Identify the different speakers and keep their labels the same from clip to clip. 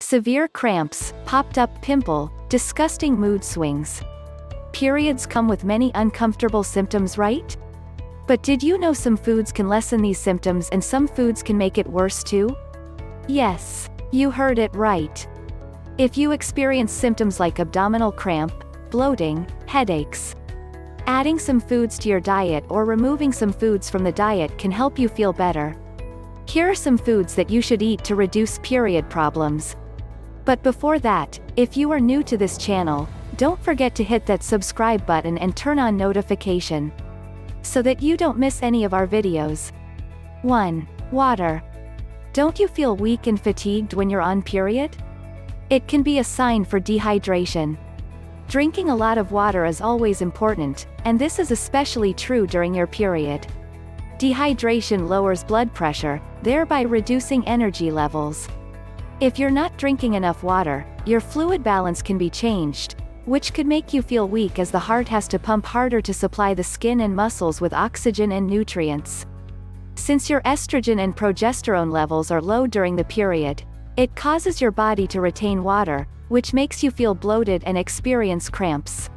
Speaker 1: severe cramps, popped up pimple, disgusting mood swings. Periods come with many uncomfortable symptoms, right? But did you know some foods can lessen these symptoms and some foods can make it worse too? Yes, you heard it right. If you experience symptoms like abdominal cramp, bloating, headaches, adding some foods to your diet or removing some foods from the diet can help you feel better. Here are some foods that you should eat to reduce period problems. But before that, if you are new to this channel, don't forget to hit that subscribe button and turn on notification, so that you don't miss any of our videos. 1. Water. Don't you feel weak and fatigued when you're on period? It can be a sign for dehydration. Drinking a lot of water is always important, and this is especially true during your period. Dehydration lowers blood pressure, thereby reducing energy levels. If you're not drinking enough water, your fluid balance can be changed, which could make you feel weak as the heart has to pump harder to supply the skin and muscles with oxygen and nutrients. Since your estrogen and progesterone levels are low during the period, it causes your body to retain water, which makes you feel bloated and experience cramps.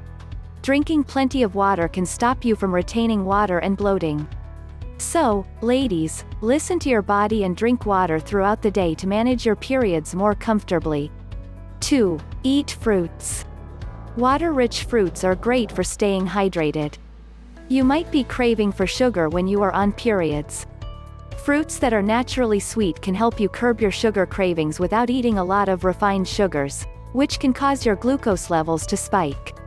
Speaker 1: Drinking plenty of water can stop you from retaining water and bloating. So, ladies, listen to your body and drink water throughout the day to manage your periods more comfortably. 2. Eat fruits. Water-rich fruits are great for staying hydrated. You might be craving for sugar when you are on periods. Fruits that are naturally sweet can help you curb your sugar cravings without eating a lot of refined sugars, which can cause your glucose levels to spike.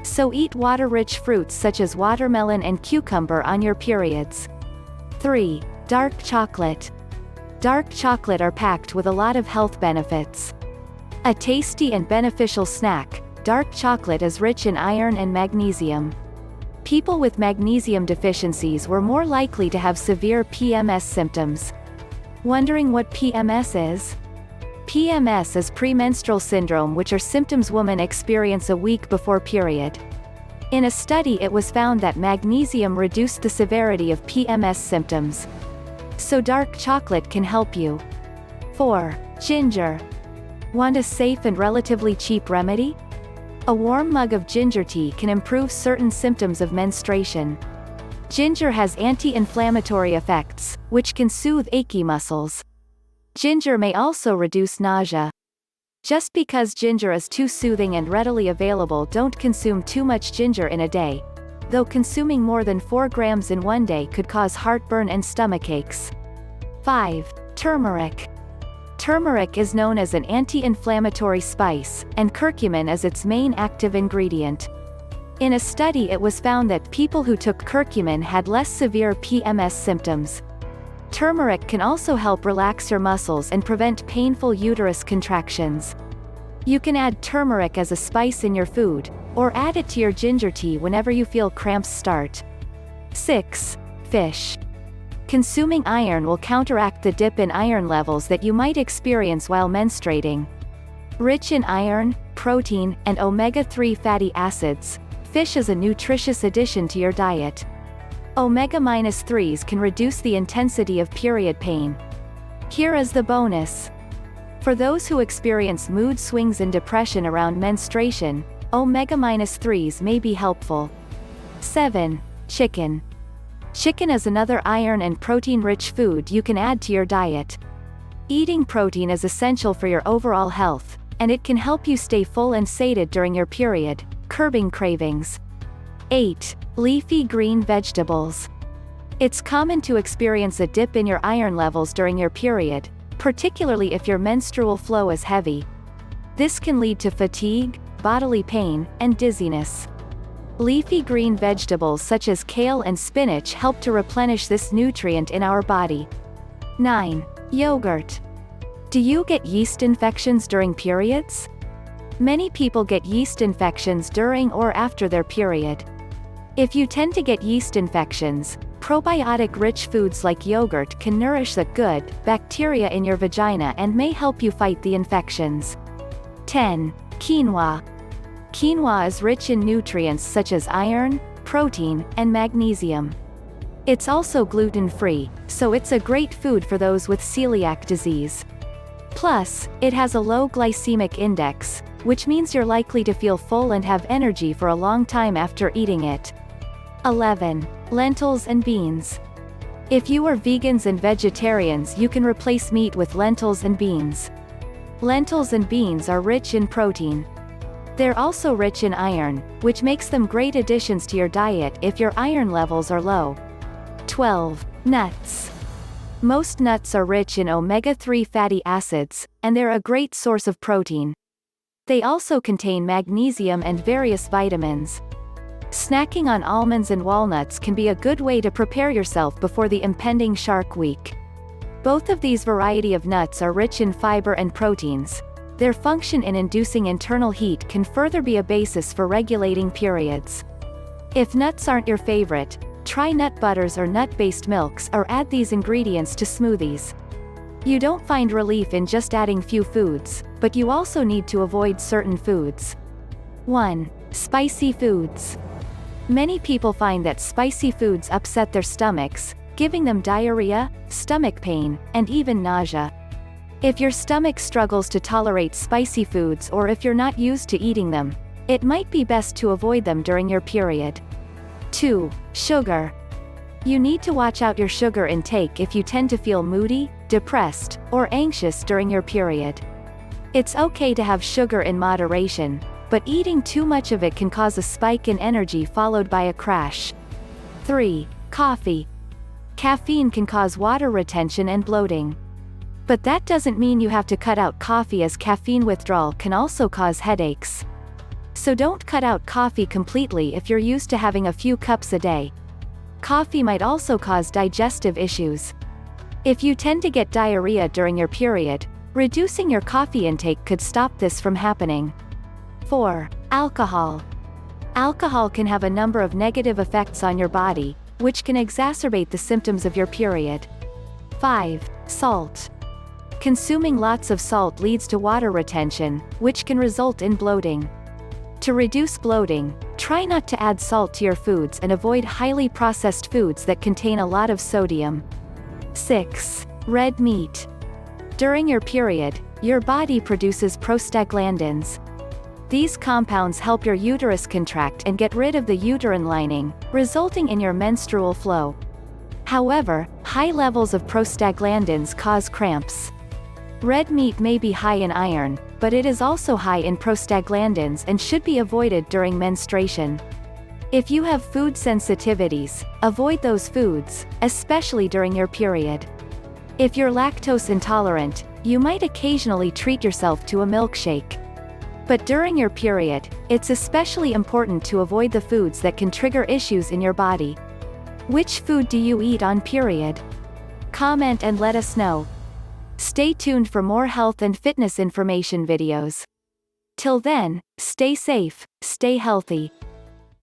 Speaker 1: So eat water-rich fruits such as watermelon and cucumber on your periods. 3. Dark chocolate. Dark chocolate are packed with a lot of health benefits. A tasty and beneficial snack, dark chocolate is rich in iron and magnesium. People with magnesium deficiencies were more likely to have severe PMS symptoms. Wondering what PMS is? PMS is premenstrual syndrome, which are symptoms women experience a week before period. In a study it was found that magnesium reduced the severity of PMS symptoms. So dark chocolate can help you. 4. Ginger. Want a safe and relatively cheap remedy? A warm mug of ginger tea can improve certain symptoms of menstruation. Ginger has anti-inflammatory effects, which can soothe achy muscles. Ginger may also reduce nausea. Just because ginger is too soothing and readily available, don't consume too much ginger in a day, though consuming more than 4 grams in one day could cause heartburn and stomach aches. 5. Turmeric. Turmeric is known as an anti-inflammatory spice, and curcumin is its main active ingredient. In a study it was found that people who took curcumin had less severe PMS symptoms. Turmeric can also help relax your muscles and prevent painful uterus contractions. You can add turmeric as a spice in your food, or add it to your ginger tea whenever you feel cramps start. 6. Fish. Consuming iron will counteract the dip in iron levels that you might experience while menstruating. Rich in iron, protein, and omega-3 fatty acids, fish is a nutritious addition to your diet. Omega-3s can reduce the intensity of period pain. Here is the bonus. For those who experience mood swings and depression around menstruation, omega-3s may be helpful. 7. Chicken. Chicken is another iron and protein-rich food you can add to your diet. Eating protein is essential for your overall health, and it can help you stay full and sated during your period, curbing cravings. 8. Leafy green vegetables. It's common to experience a dip in your iron levels during your period, particularly if your menstrual flow is heavy. This can lead to fatigue, bodily pain, and dizziness. Leafy green vegetables such as kale and spinach help to replenish this nutrient in our body. 9. Yogurt. Do you get yeast infections during periods? Many people get yeast infections during or after their period. If you tend to get yeast infections, probiotic-rich foods like yogurt can nourish the good bacteria in your vagina and may help you fight the infections. 10. Quinoa. Quinoa is rich in nutrients such as iron, protein, and magnesium. It's also gluten-free, so it's a great food for those with celiac disease. Plus, it has a low glycemic index, which means you're likely to feel full and have energy for a long time after eating it. 11. Lentils and beans. If you are vegans and vegetarians, you can replace meat with lentils and beans. Lentils and beans are rich in protein. They're also rich in iron, which makes them great additions to your diet if your iron levels are low. 12. Nuts. Most nuts are rich in omega-3 fatty acids, and they're a great source of protein. They also contain magnesium and various vitamins. Snacking on almonds and walnuts can be a good way to prepare yourself before the impending Shark Week. Both of these variety of nuts are rich in fiber and proteins. Their function in inducing internal heat can further be a basis for regulating periods. If nuts aren't your favorite, try nut butters or nut-based milks or add these ingredients to smoothies. You don't find relief in just adding few foods, but you also need to avoid certain foods. 1. Spicy foods. Many people find that spicy foods upset their stomachs, giving them diarrhea, stomach pain, and even nausea. If your stomach struggles to tolerate spicy foods or if you're not used to eating them, it might be best to avoid them during your period. 2. Sugar. You need to watch out your sugar intake if you tend to feel moody, depressed, or anxious during your period. It's okay to have sugar in moderation, but eating too much of it can cause a spike in energy followed by a crash. 3. Coffee. Caffeine can cause water retention and bloating. But that doesn't mean you have to cut out coffee, as caffeine withdrawal can also cause headaches. So don't cut out coffee completely if you're used to having a few cups a day. Coffee might also cause digestive issues. If you tend to get diarrhea during your period, reducing your coffee intake could stop this from happening. 4. Alcohol. Alcohol can have a number of negative effects on your body, which can exacerbate the symptoms of your period. 5. Salt. Consuming lots of salt leads to water retention, which can result in bloating. To reduce bloating, try not to add salt to your foods and avoid highly processed foods that contain a lot of sodium. 6. Red meat. During your period, your body produces prostaglandins. These compounds help your uterus contract and get rid of the uterine lining, resulting in your menstrual flow. However, high levels of prostaglandins cause cramps. Red meat may be high in iron, but it is also high in prostaglandins and should be avoided during menstruation. If you have food sensitivities, avoid those foods, especially during your period. If you're lactose intolerant, you might occasionally treat yourself to a milkshake. But during your period, it's especially important to avoid the foods that can trigger issues in your body. Which food do you eat on period? Comment and let us know. Stay tuned for more health and fitness information videos. Till then, stay safe, stay healthy.